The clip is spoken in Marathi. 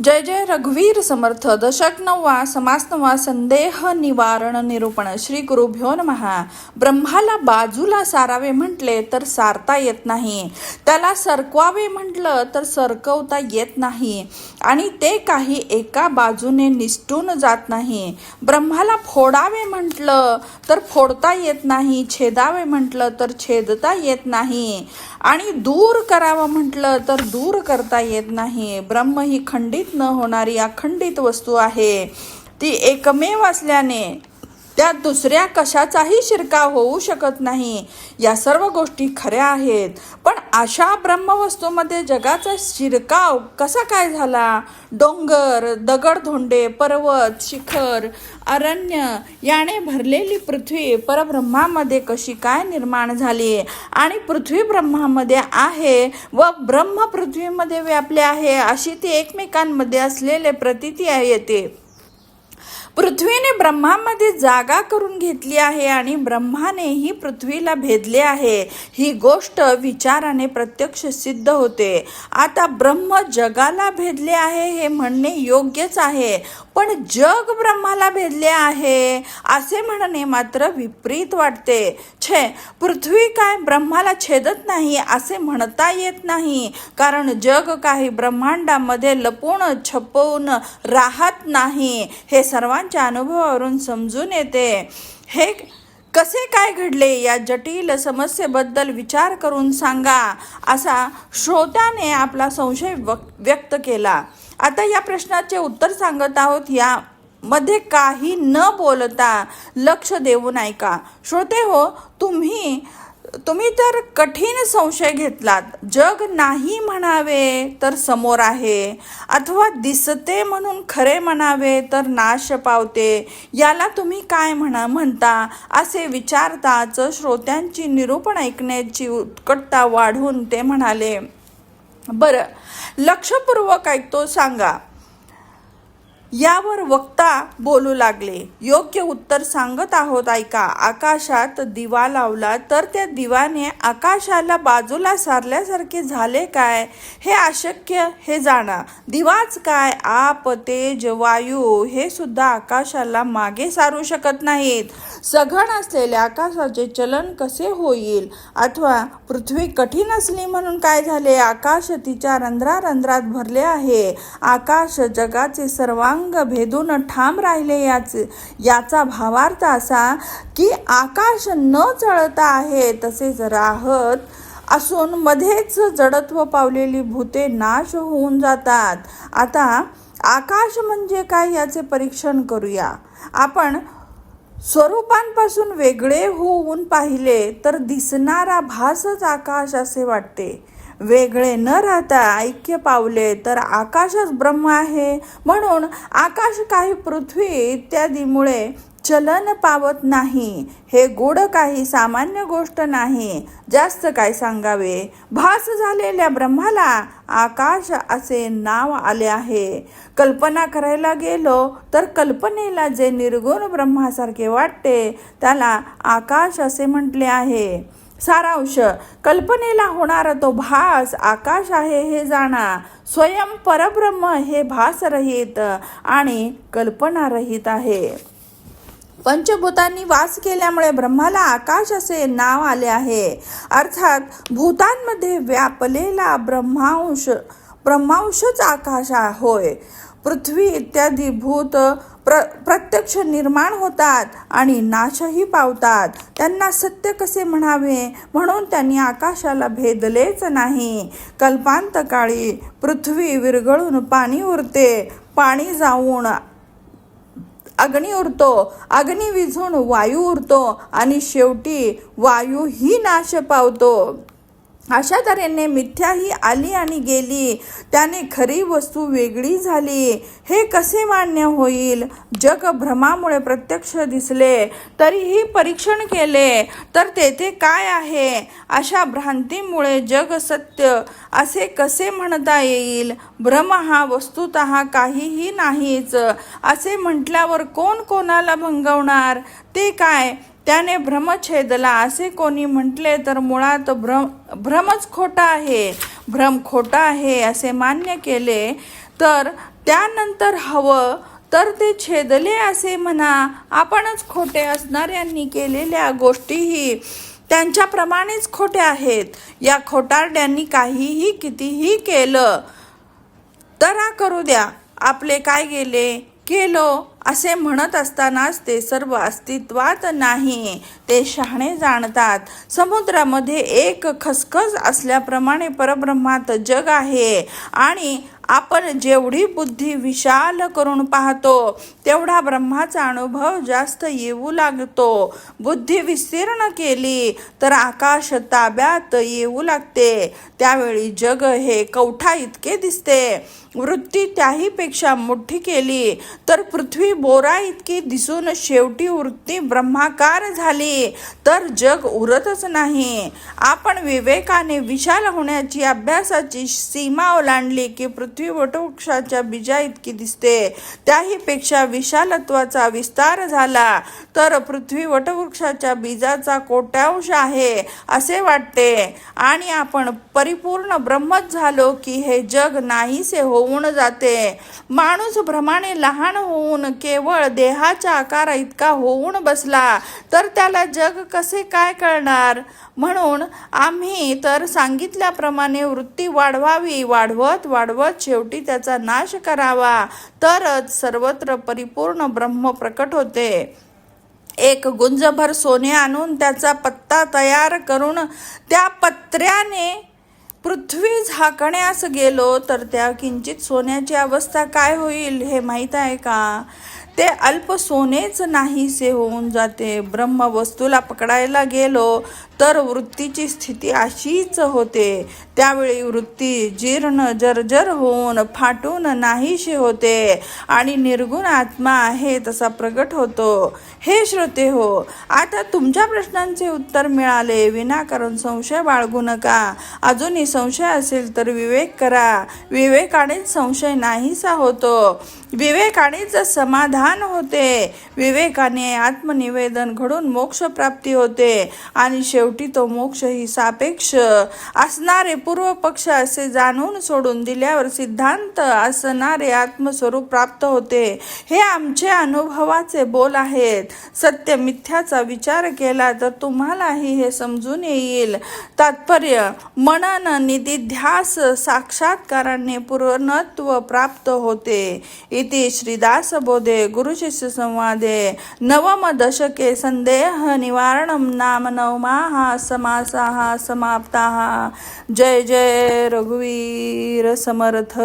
जय जय रघुवीर समर्थ. दशक 9 समास 9 संदेह निवारण निरूपण. श्री गुरुभ्यो नमः. ब्रह्माला बाजूला सारावे म्हटले तर सारता येत नाही, त्याला सरकवावे म्हटलं तर सरकवता येत नाही, आणि ते काही एका बाजूने निसटून जात नाही. ब्रह्माला फोडावे म्हटलं तर फोडता येत नाही, छेदावे म्हटलं तर छेदता येत नाही, आणि दूर करावं म्हटलं तर दूर करता येत नाही. ब्रह्म ही खंडित न होणारी अखंडित वस्तू आहे. ती एकमेव असल्याने त्यात दुसऱ्या कशाचाही शिरकाव होऊ शकत नाही. या सर्व गोष्टी खऱ्या आहेत, पण अशा ब्रह्मवस्तूमध्ये जगाचा शिरकाव कसा काय झाला? डोंगर, दगडधोंडे, पर्वत, शिखर, अरण्य याने भरलेली पृथ्वी परब्रह्मामध्ये कशी काय निर्माण झाली, आणि पृथ्वी ब्रह्मामध्ये आहे व ब्रह्म पृथ्वीमध्ये व्यापले आहे, अशी ती एकमेकांमध्ये असलेले प्रतीती येते. पृथ्वीने ब्रह्मामध्ये जागा करून घेतली आहे आणि ब्रह्मानेही पृथ्वीला भेदले आहे, ही गोष्ट विचाराने प्रत्यक्ष सिद्ध होते. आता ब्रह्म जगाला भेदले आहे हे म्हणणे योग्यच आहे, पण जग ब्रह्माला भेदले आहे असे म्हणणे मात्र विपरीत वाटते. पृथ्वी काय ब्रह्माला छेदत नाही असे म्हणता येत नाही, कारण जग काही ब्रह्मांडामध्ये लपून छपून राहत नाही, हे सर्वांच्या अनुभवावरून समजून येते. हे कसे काय घडले या जटिल समस्येबद्दल विचार करून सांगा, असा श्रोत्याने आपला संशय व्यक्त केला. आता या प्रश्नाचे उत्तर सांगत आहोत. या मध्ये काही न बोलता लक्ष देऊन ऐका. श्रोते हो, तुम्ही तर कठीण संशय घेतलात. जग नाही म्हणावे तर समोर आहे, अथवा दिसते म्हणून खरे म्हणावे तर नाश पावते, याला तुम्ही काय म्हणता असे विचारताच श्रोत्यांची निरूपण ऐकण्याची उत्कटता वाढून ते म्हणाले, बरं लक्षपूर्वक ऐकतो, सांगा. यावर वक्ता बोलू लागले. योग्य उत्तर सांगत आहोत, ऐका. आकाशात दिवा लावला तर त्या दिवाने आकाशाला बाजूला सारल्यासारखे झाले काय? हे अशक्य, हे जाणा. दिवाच काय, आप, तेज, वायू हे सुद्धा आकाशाला मागे सारू शकत नाहीत. सघन असलेल्या आकाशाचे चलन कसे होईल? अथवा पृथ्वी कठीण असली म्हणून काय झाले? आकाश तिच्या रंध्रारंध्रात भरले आहे. आकाश जगाचे सर्वांग भेदून ठाम राहिले. याचा भावार्थ असा की आकाश न जळता आहे तसेच राहत असून मध्येच जडत्व पावलेली भूते नाश होऊन जातात. आता आकाश म्हणजे काय याचे परीक्षण करूया. आपण स्वरूपांपासून वेगळे होऊन पाहिले तर दिसणारा भासच आकाश असे वाटते. वेगळे न राहता ऐक्य पावले तर आकाशच ब्रह्म आहे. म्हणून आकाश काही पृथ्वी इत्यादीमुळे चलन पावत नाही. हे गूढ काही सामान्य गोष्ट नाही. जास्त काय सांगावे, भास झालेल्या ब्रह्माला आकाश असे नाव आले आहे. कल्पना करायला गेलो तर कल्पनेला जे निर्गुण ब्रह्मासारखे वाटते त्याला आकाश असे म्हटले आहे. सारांश, कल्पनेला होणारा तो भास आकाश आहे हे जाणा. स्वयं परब्रह्म हे भासरहित आणि कल्पनारहित आहे. पंचभूतांनी वास केल्यामुळे ब्रह्माला आकाश असे नाव आले आहे. अर्थात भूतांमध्ये व्यापलेला ब्रह्मांशच आकाश होय. पृथ्वी इत्यादी भूत प्रत्यक्ष निर्माण होतात आणि नाशही पावतात. त्यांना सत्य कसे म्हणावे, म्हणून त्यांनी आकाशाला भेदलेच नाही. कल्पांतकाळी पृथ्वी विरघळून पाणी उरते, पाणी जाऊन अग्नी उरतो, अग्नी विझून वायू उरतो, आणि शेवटी वायूही नाश पावतो. अशा तऱ्हेने मिथ्याही आली आणि गेली, त्याने खरी वस्तू वेगळी झाली. हे कसे मान्य होईल? जग भ्रमामुळे प्रत्यक्ष दिसले, तरीही परीक्षण केले तर तेथे काय आहे? अशा भ्रांतीमुळे जग सत्य असे कसे म्हणता येईल? भ्रम हा वस्तुतः काहीही नाहीच असे म्हटल्यावर कोण कोणाला भंगवणार? ते काय, त्याने भ्रम छेदला असे कोणी म्हटले तर मुळात भ्रमच खोटा आहे. भ्रम खोटा आहे असे मान्य केले तर त्यानंतर हवं तर ते छेदले असे म्हणा. आपणच खोटे असणाऱ्यांनी केलेल्या गोष्टीही त्यांच्याप्रमाणेच खोट्या आहेत. या खोटारड्यांनी काहीही कितीही केलं तरा करू द्या, आपले काय गेले केलो असे म्हणत असतानाच ते सर्व अस्तित्वात नाही. ते शहाणे जाणतात. समुद्रामध्ये एक खसखस असल्याप्रमाणे परब्रह्मात जग आहे आणि आपण जेवढी बुद्धी विशाल करून पाहतो तेवढा ब्रह्माचा अनुभव जास्त येऊ लागतो. बुद्धी विस्तीर्ण केली तर आकाश ताब्यात येऊ लागते. त्यावेळी जग हे कवठा इतके दिसते. वृत्ती त्याहीपेक्षा मोठी केली तर पृथ्वी बोरा इतकी दिसून शेवटी वृत्ती ब्रह्माकार झाली तर जग उरतच नाही. आपण विवेकाने विशाल होण्याची अभ्यासाची सीमा ओलांडली की पृथ्वी वटवृक्षाच्या बीजा इतकी दिसते. त्याहीपेक्षा विशालत्वाचा विस्तार झाला तर पृथ्वी वटवृक्षाच्या बीजाचा कोट्यांश आहे असे वाटते आणि आपण परिपूर्ण ब्रह्मच झालो की हे जग नाहीसे होऊन जाते. माणूस भ्रमाने लहान होऊन केवळ देहाच्या आकारा इतका होऊन बसला तर त्याला जग कसे काय कळणार. म्हणून आम्ही तर सांगितल्याप्रमाणे वृत्ती वाढवावी. वाढवत वाढवत शेवटी त्याचा नाश करावा तरच सर्वत्र परिपूर्ण ब्रह्म प्रकट होते. एक गुंजभर सोने आणून त्याचा पत्ता तयार करून त्या पत्र्याने पृथ्वी झाकण्यास गेलो तर त्या किंचित सोन्याची अवस्था काय होईल हे माहीत आहे का. ते अल्प सोनेच नाहीसे होऊन जाते. ब्रह्म वस्तूला पकडायला गेलो तर वृत्तीची स्थिती अशीच होते. त्यावेळी वृत्ती जीर्ण जर्जर होऊन फाटून नाहीशी होते आणि निर्गुण आत्मा आहे तसा प्रगट होतो. हे श्रोते हो, आता तुमच्या प्रश्नांचे उत्तर मिळाले. विनाकारण संशय बाळगू नका. अजूनही संशय असेल तर विवेक करा. विवेकानेच संशय नाहीसा होतो. विवेकानेच समाधान होते. विवेकाने आत्मनिवेदन घडून मोक्ष प्राप्ती होते आणि शेवटी तो मोक्ष ही सापेक्ष असणारे पूर्व पक्ष असे जाणून सोडून दिल्यावर सिद्धांत असणारे आत्मस्वरूप प्राप्त होते. हे आमचे अनुभवाचे बोल आहेत. सत्य मिथ्याचा विचार केला तर तुम्हालाही हे समजून येईल. तात्पर्य मनन निधिध्यास साक्षात्काराने पूर्णत्व प्राप्त होते. इति श्रीदासबोधे गुरुशिष्य संवादे नवम दशके संदेह निवारणं नाम नवमाः समासाः समाप्ताः. जय जय रघुवीर समर्थ.